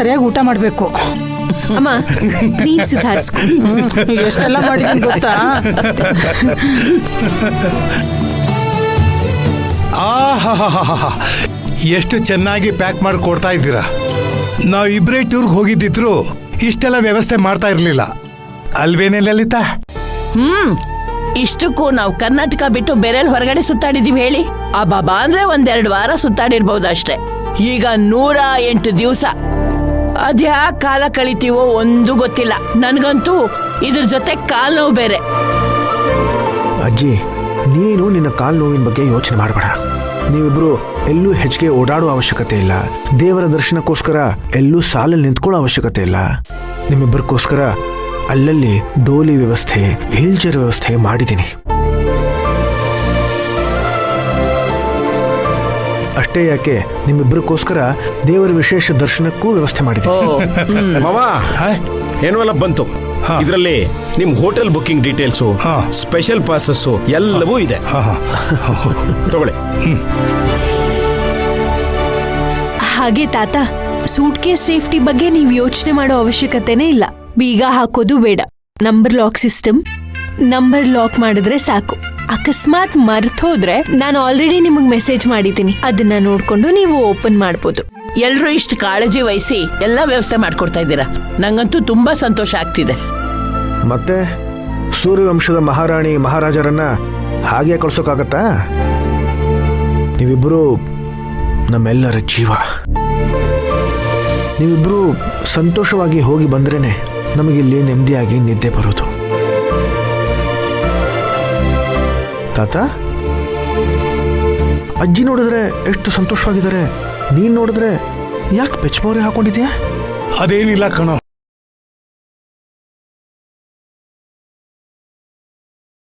ಸರಿಯಾಗಿ ಊಟ ಮಾಡ್ಬೇಕು. ಅಮ್ಮ ನೀನ್ ಸುಧಾರಿಸ್ಕೊ. ಎಷ್ಟೆಲ್ಲ ಮಾಡಿದೀನಿ ಗೊತ್ತಾ? ಎಷ್ಟು ಚೆನ್ನಾಗಿ ಪ್ಯಾಕ್ ಮಾಡಿ ಕೊಡ್ತಾ ಇದ್ದೀರಾ. ನಾವು ಇಬ್ಬರೇ ಟೂರ್ಗೆ ಹೋಗಿದ್ದಿದ್ರು ಇಷ್ಟೆಲ್ಲ ವ್ಯವಸ್ಥೆ ಮಾಡ್ತಾ ಇರ್ಲಿಲ್ಲ ಅಲ್ವೇನೆ ಲಲಿತಾ? ಇಷ್ಟಕ್ಕೂ ನಾವು ಕರ್ನಾಟಕ ಬಿಟ್ಟು ಬೇರೆ ಹೊರಗಡೆ ಸುತ್ತಾಡಿದೀವಿ ಹೇಳಿ. ಆ ಬಾಬಾ ಅಂದ್ರೆ 1-2 ವಾರ ಸುತ್ತಾಡಿರ್ಬಹುದು ಅಷ್ಟೇ. ಈಗ 108 ದಿವಸ ಅದ್ಯಾಕ್ ಕಾಲ ಕಳಿತೀವೋ ಒಂದು ಗೊತ್ತಿಲ್ಲ. ನನ್ಗಂತೂ ಇದ್ರ ಜೊತೆ ಕಾಲ್ ನೋವು ಬೇರೆ. ಅಜ್ಜಿ, ನೀನು ನಿನ್ನ ಕಾಲು ನೋವಿನ ಬಗ್ಗೆ ಯೋಚನೆ ಮಾಡಬೇಡ. ನೀವಿಬ್ರು ಎಲ್ಲೂ ಹೆಚ್ಚಿಗೆ ಓಡಾಡೋ ಅವಶ್ಯಕತೆ ಇಲ್ಲ. ದೇವರ ದರ್ಶನಕ್ಕೋಸ್ಕರ ಎಲ್ಲೂ ಸಾಲಲ್ಲಿ ನಿಂತ್ಕೊಳ್ಳೋ ಅವಶ್ಯಕತೆ ಇಲ್ಲ. ನಿಮ್ಮಿಬ್ಬರಿಗೋಸ್ಕರ ಅಲ್ಲಲ್ಲಿ ಡೋಲಿ ವ್ಯವಸ್ಥೆ, ವೀಲ್ಚೇರ್ ವ್ಯವಸ್ಥೆ ಮಾಡಿದ್ದೀನಿ. ಅಷ್ಟೇ ಯಾಕೆ, ನಿಮ್ಮಿಬ್ಬರಿಗೋಸ್ಕರ ದೇವರ ವಿಶೇಷ ದರ್ಶನಕ್ಕೂ ವ್ಯವಸ್ಥೆ ಮಾಡಿದ್ದೀನಿ. ಮಾವ, ಏನವೆಲ್ಲ ಬಂತು ಇದರಲ್ಲಿ? ನಿಮ್ hotel booking details, special passes ಎಲ್ಲವೂ ಇದೆ. ತಗೊಳ್ಳಿ. ಹಾಗೆ ತಾತ, ಸೂಟ್ ಕೇಸ್ ಸೇಫ್ಟಿ ಬಗ್ಗೆ ನೀವು ಯೋಚನೆ ಮಾಡೋ ಅವಶ್ಯಕತೆನೇ ಇಲ್ಲ. ಬೀಗ ಹಾಕೋದು ಬೇಡ. Number lock system. Number lock ಮಾಡಿದ್ರೆ ಸಾಕು. ಅಕಸ್ಮಾತ್ ಮರ್ತೋದ್ರೆ ನಾನು ಆಲ್ರೆಡಿ ನಿಮಗೆ ಮೆಸೇಜ್ ಮಾಡಿದ್ದೀನಿ. ಅದನ್ನ ನೋಡ್ಕೊಂಡು ನೀವು ಓಪನ್ ಮಾಡ್ಬೋದು. ಎಲ್ರೂ ಇಷ್ಟು ಕಾಳಜಿ ವಹಿಸಿ ಎಲ್ಲ ವ್ಯವಸ್ಥೆ ಮಾಡ್ಕೊಡ್ತಾ ಇದ್ದೀರಾ. ನಂಗಂತೂ ತುಂಬಾ ಸಂತೋಷ ಆಗ್ತಿದೆ. ಮತ್ತೆ ಸೂರ್ಯವಂಶದ ಮಹಾರಾಣಿ ಮಹಾರಾಜರನ್ನ ಹಾಗೆ ಕಳ್ಸೋಕ್ಕಾಗತ್ತಾ? ನೀವಿಬ್ಬರು ನಮ್ಮೆಲ್ಲರ ಜೀವ. ನೀವಿಬ್ಬರು ಸಂತೋಷವಾಗಿ ಹೋಗಿ ಬಂದ್ರೇನೆ ನಮಗಿಲ್ಲಿ ನೆಮ್ಮದಿಯಾಗಿ ನಿದ್ದೆ ಬರೋದು. ತಾತ, ಅಜ್ಜಿ ನೋಡಿದ್ರೆ ಎಷ್ಟು ಸಂತೋಷವಾಗಿದ್ದಾರೆ. ನೀನ್ ನೋಡಿದ್ರೆ ಯಾಕೆ ಬೆಚ್ಚಮೋರೆ ಹಾಕೊಂಡಿದ್ಯಾ? ಅದೇನಿಲ್ಲ ಕಣೋ,